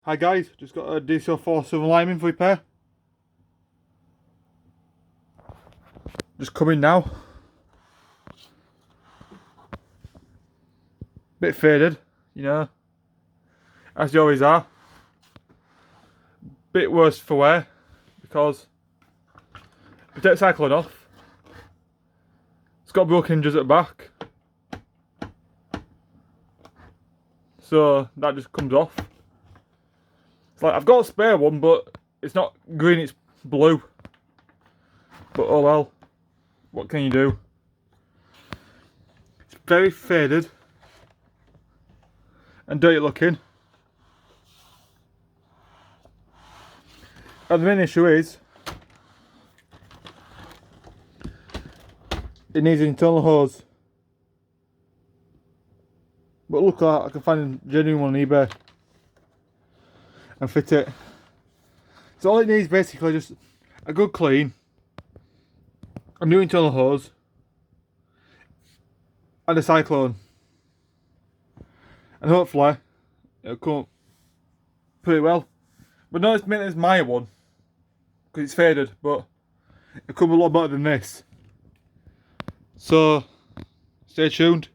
Hi guys, just got a DC04 silver lining for repair. Just coming now. Bit faded, you know, as they always are. Bit worse for wear because we take cyclone off. It's got broken hinges at the back, so that just comes off. It's like I've got a spare one, but it's not green, it's blue. But oh well, what can you do? It's very faded and dirty looking. And the main issue is it needs an internal hose. But look, I can find a genuine one on eBay and fit it. So all it needs basically just a good clean, a new internal hose, and a cyclone. And hopefully it'll come up pretty well. But no, it's maintenance my one, because it's faded, but it could be a lot better than this. So stay tuned.